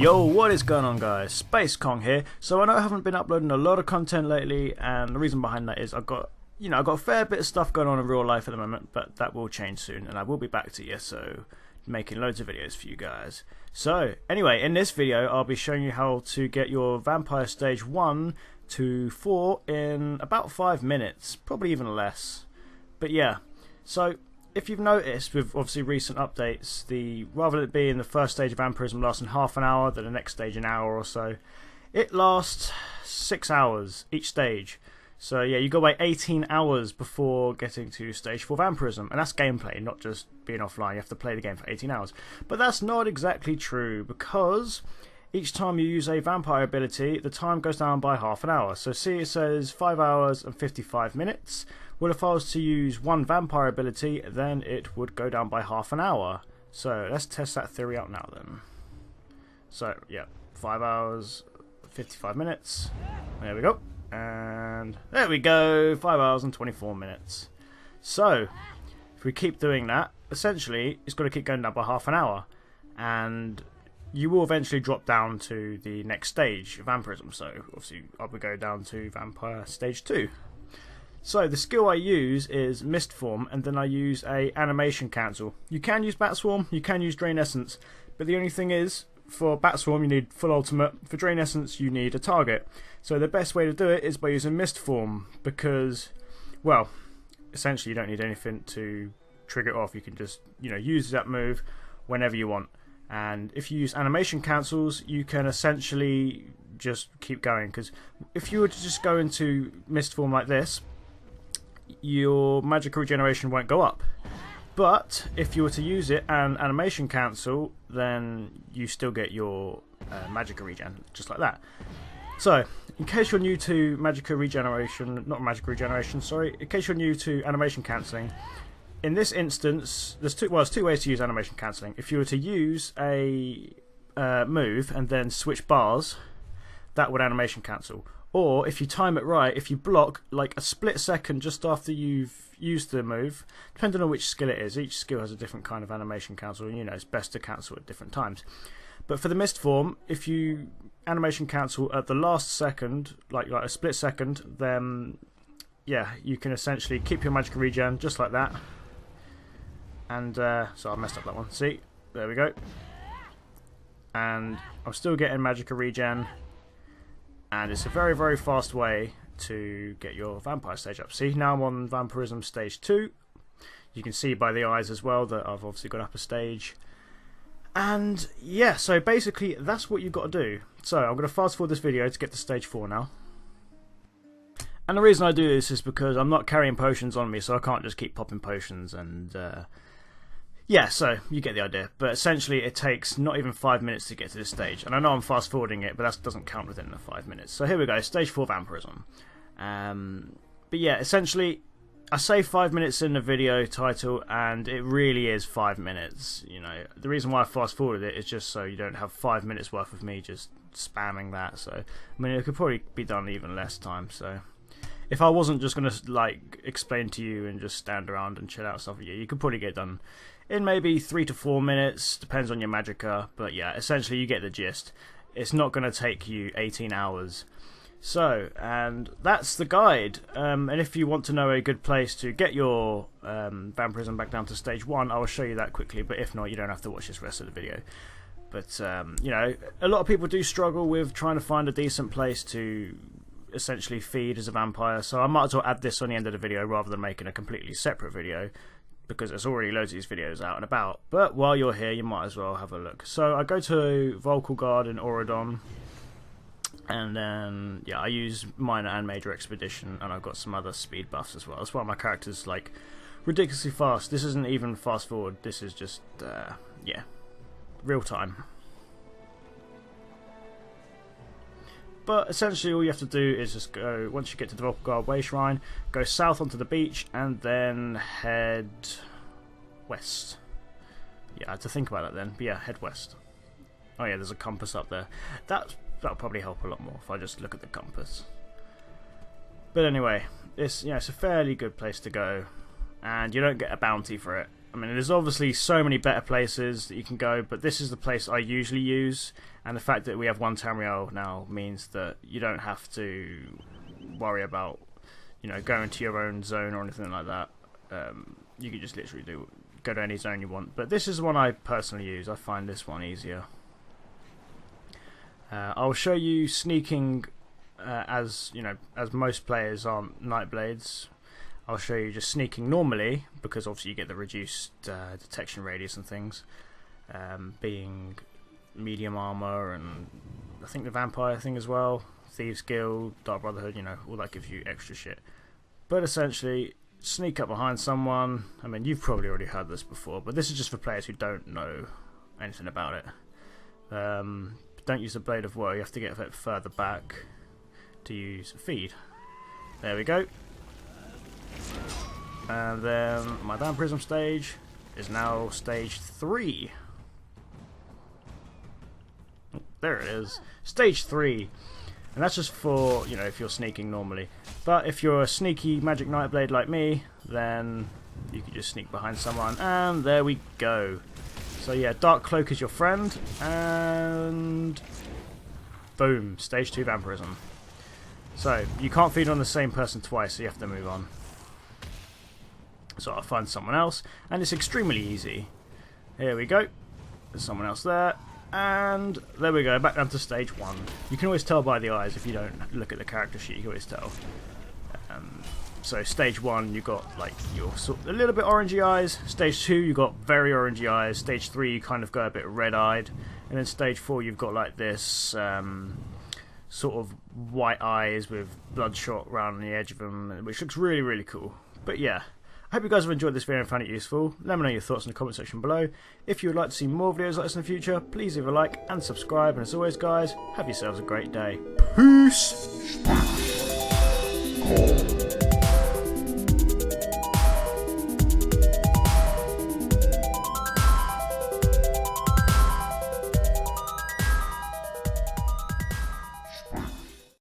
Yo, what is going on, guys? SpaceKong here. So I know I haven't been uploading a lot of content lately, and the reason behind that is I've got a fair bit of stuff going on in real life at the moment, but that will change soon, and I will be back to ESO making loads of videos for you guys. So anyway, in this video I'll be showing you how to get your vampire stage 1 to 4 in about 5 minutes, probably even less. But yeah, so if you've noticed with obviously recent updates, rather than it being the first stage of Vampirism lasting half an hour, then the next stage an hour or so, it lasts 6 hours each stage. So yeah, you got to wait 18 hours before getting to stage 4 Vampirism, and that's gameplay, not just being offline. You have to play the game for 18 hours. But that's not exactly true, because each time you use a vampire ability, the time goes down by half an hour. So see, it says 5 hours and 55 minutes. Well, if I was to use one vampire ability, then it would go down by half an hour. So let's test that theory out now then. So yeah, 5 hours, 55 minutes. There we go. And there we go, 5 hours and 24 minutes. So if we keep doing that, essentially it's got to keep going down by half an hour. And you will eventually drop down to the next stage, Vampirism. So obviously I would go down to Vampire Stage 2. So the skill I use is Mist Form, and then I use a animation cancel. You can use Bat Swarm, you can use Drain Essence, but the only thing is, for Bat Swarm you need full ultimate, for Drain Essence you need a target. So the best way to do it is by using Mist Form, because, well, essentially you don't need anything to trigger it off. You can just, use that move whenever you want. And if you use animation cancels, you can essentially just keep going, because if you were to just go into Mist Form like this, your magicka regeneration won't go up. But if you were to use it and animation cancel, then you still get your magicka regen, just like that. So, in case you're new to magicka regeneration, not magicka regeneration, sorry, in case you're new to animation cancelling, in this instance, there's two ways to use animation cancelling. If you were to use a move and then switch bars, that would animation cancel. Or if you time it right, if you block like a split second just after you've used the move, depending on which skill it is, each skill has a different kind of animation cancel, and it's best to cancel at different times. But for the Mist Form, if you animation cancel at the last second, like a split second, then yeah, you can essentially keep your magicka regen just like that. And so I messed up that one. See, there we go. And I'm still getting magicka regen. And it's a very, very fast way to get your vampire stage up. See, now I'm on Vampirism Stage 2. You can see by the eyes as well that I've obviously gone up a stage. And yeah, so basically that's what you've got to do. So I'm going to fast forward this video to get to Stage 4 now. And the reason I do this is because I'm not carrying potions on me, so I can't just keep popping potions and... yeah, so you get the idea. But essentially it takes not even 5 minutes to get to this stage. And I know I'm fast forwarding it, but that doesn't count within the 5 minutes. So here we go, Stage 4 Vampirism. But yeah, essentially I say 5 minutes in the video title, and it really is 5 minutes. The reason why I fast forwarded it is just so you don't have 5 minutes worth of me just spamming that. So I mean, it could probably be done even less time. So if I wasn't just going to explain to you and just stand around and chill out and stuff, yeah, you could probably get done in maybe 3 to 4 minutes, depends on your magicka, but yeah, essentially you get the gist. It's not going to take you 18 hours. So, and that's the guide. And if you want to know a good place to get your Vampirism back down to Stage 1, I will show you that quickly, but if not, you don't have to watch this rest of the video. But, a lot of people do struggle with trying to find a decent place to essentially feed as a vampire, so I might as well add this on the end of the video rather than making a completely separate video, because there's already loads of these videos out and about. But while you're here, you might as well have a look. So I go to Volcal Guard in Auradon, and then yeah, I use Minor and Major Expedition, and I've got some other speed buffs as well. That's why my character's ridiculously fast. This isn't even fast forward, this is just yeah, real time. But essentially all you have to do is just go, once you get to the Volcal Guard Way Shrine, go south onto the beach and then head west. Yeah, I had to think about that then, but yeah, head west. Oh yeah, there's a compass up there. That'll probably help a lot more if I just look at the compass. But anyway, it's a fairly good place to go, and you don't get a bounty for it. I mean, there's obviously so many better places that you can go, but this is the place I usually use, and the fact that we have one Tamriel now means that you don't have to worry about, going to your own zone or anything like that. You can just literally go to any zone you want. But this is the one I personally use. I find this one easier. I'll show you sneaking as most players aren't Nightblades. I'll show you just sneaking normally, because obviously you get the reduced detection radius and things, being medium armor, and I think the vampire thing as well, Thieves Guild, Dark Brotherhood, all that gives you extra shit. But essentially, sneak up behind someone. I mean, you've probably already heard this before, but this is just for players who don't know anything about it. Don't use the Blade of Woe, you have to get a bit further back to use Feed. There we go. And then my Vampirism stage is now stage 3. Oh, there it is. Stage 3. And that's just for, if you're sneaking normally. But if you're a sneaky Magic Nightblade like me, then you can just sneak behind someone. And there we go. So yeah, Dark Cloak is your friend. And boom, stage 2 Vampirism. So you can't feed on the same person twice, so you have to move on. So I'll find someone else, and it's extremely easy. Here we go. There's someone else there, and there we go, back down to stage 1. You can always tell by the eyes if you don't look at the character sheet. You can always tell. So stage 1, you got like your a little bit orangey eyes. Stage 2, you got very orangey eyes. Stage 3, you kind of go a bit red-eyed, and then stage 4, you've got like this sort of white eyes with bloodshot around the edge of them, which looks really, really cool. But yeah. I hope you guys have enjoyed this video and found it useful. Let me know your thoughts in the comment section below. If you would like to see more videos like this in the future, please leave a like and subscribe. And as always, guys, have yourselves a great day. Peace!